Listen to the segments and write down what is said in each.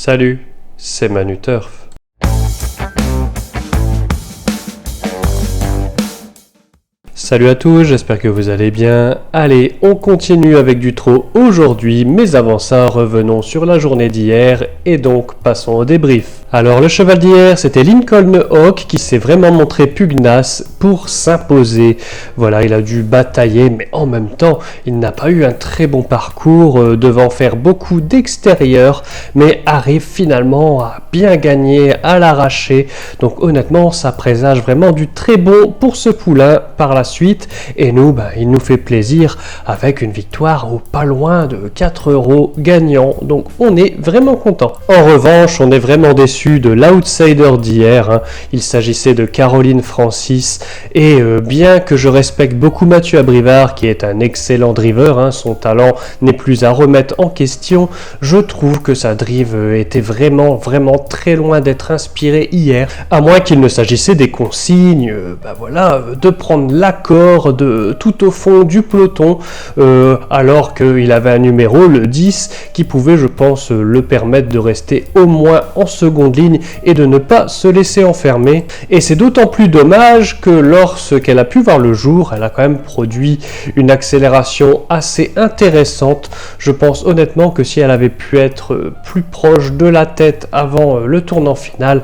Salut, c'est Manu Turf. Salut à tous, j'espère que vous allez bien. Allez, on continue avec du trot aujourd'hui, mais avant ça, revenons sur la journée d'hier et donc passons au débrief. Alors le cheval d'hier, c'était Lincoln Hawk qui s'est vraiment montré pugnace pour s'imposer. Voilà, il a dû batailler, mais en même temps, il n'a pas eu un très bon parcours, devant faire beaucoup d'extérieur, mais arrive finalement à bien gagner, à l'arracher. Donc honnêtement, ça présage vraiment du très bon pour ce poulain par la suite. Et nous, il nous fait plaisir avec une victoire au pas loin de 4 € gagnant. Donc on est vraiment content. En revanche, on est vraiment déçu de l'outsider d'hier. Il s'agissait de Caroline Francis. Et bien que je respecte beaucoup Mathieu Abrivard, qui est un excellent driver, son talent n'est plus à remettre en question, je trouve que sa drive était vraiment très loin d'être inspirée hier. À moins qu'il ne s'agissait des consignes, de prendre l'accord de tout au fond du peloton, alors qu'il avait un numéro, le 10, qui pouvait, je pense, le permettre de rester au moins en seconde ligne et de ne pas se laisser enfermer. Et c'est d'autant plus dommage que lorsqu'elle a pu voir le jour, elle a quand même produit une accélération assez intéressante. Je pense honnêtement que si elle avait pu être plus proche de la tête avant le tournant final,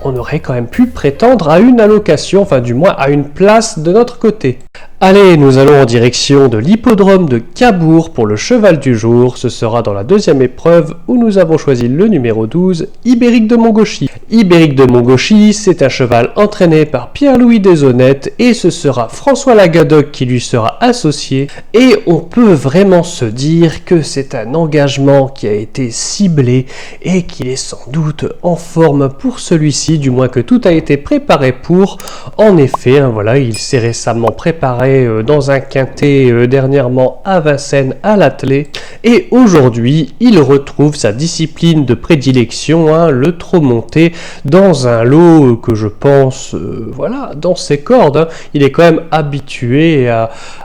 on aurait quand même pu prétendre à une allocation, enfin du moins à une place de notre côté. Allez, nous allons en direction de l'hippodrome de Cabourg pour le cheval du jour. Ce sera dans la deuxième épreuve où nous avons choisi le numéro 12, Ibéric de Montgauchy. Ibéric de Montgauchy, c'est un cheval entraîné par Pierre-Louis Deshonnêtes et ce sera François Lagadoc qui lui sera associé. Et on peut vraiment se dire que c'est un engagement qui a été ciblé et qu'il est sans doute en forme pour celui-ci, du moins que tout a été préparé pour. En effet, il s'est récemment préparé dans un quintet dernièrement à Vincennes à l'attelé et aujourd'hui il retrouve sa discipline de prédilection, le trot monté, dans un lot que je pense dans ses cordes. Il est quand même habitué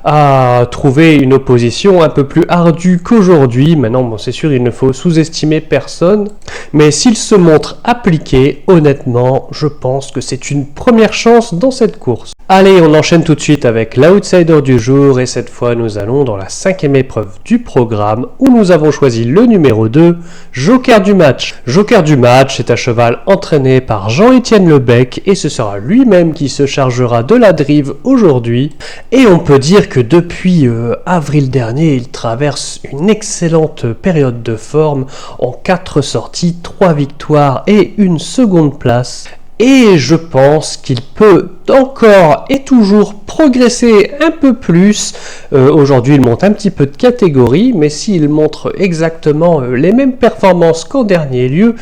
à trouver une opposition un peu plus ardue qu'aujourd'hui. Maintenant c'est sûr, il ne faut sous-estimer personne, mais s'il se montre appliqué, honnêtement je pense que c'est une première chance dans cette course. Allez, on enchaîne tout de suite avec l'outsider du jour et cette fois nous allons dans la 5e épreuve du programme où nous avons choisi le numéro 2, Joker du match. Joker du match est un cheval entraîné par Jean-Étienne Lebec et ce sera lui-même qui se chargera de la drive aujourd'hui. Et on peut dire que depuis avril dernier, il traverse une excellente période de forme en 4 sorties, 3 victoires et une seconde place. Et je pense qu'il peut encore et toujours progresser un peu plus. Aujourd'hui, il monte un petit peu de catégorie, mais s'il montre exactement les mêmes performances qu'en dernier lieu,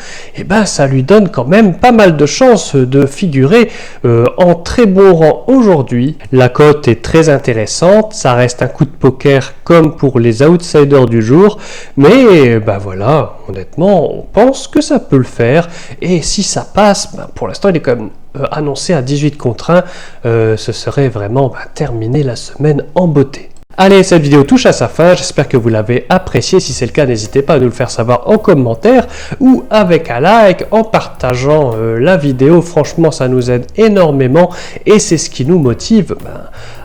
ça lui donne quand même pas mal de chances de figurer en très bon rang aujourd'hui. La cote est très intéressante, ça reste un coup de poker comme pour les outsiders du jour, mais honnêtement, on pense que ça peut le faire, et si ça passe, pour l'instant il est quand même annoncé à 18 contre 1, ce serait vraiment terminer la semaine en beauté. Allez, cette vidéo touche à sa fin, j'espère que vous l'avez appréciée. Si c'est le cas, n'hésitez pas à nous le faire savoir en commentaire ou avec un like, en partageant la vidéo. Franchement, ça nous aide énormément et c'est ce qui nous motive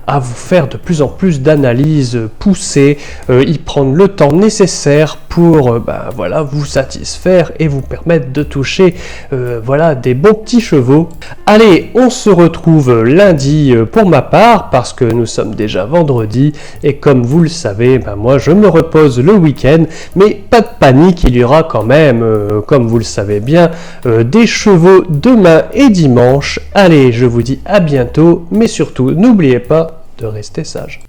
à vous faire de plus en plus d'analyses poussées, y prendre le temps nécessaire pour vous satisfaire et vous permettre de toucher des bons petits chevaux. Allez, on se retrouve lundi pour ma part parce que nous sommes déjà vendredi et comme vous le savez, moi je me repose le week-end, mais pas de panique, il y aura quand même, comme vous le savez bien, des chevaux demain et dimanche. Allez, je vous dis à bientôt, mais surtout n'oubliez pas de rester sage.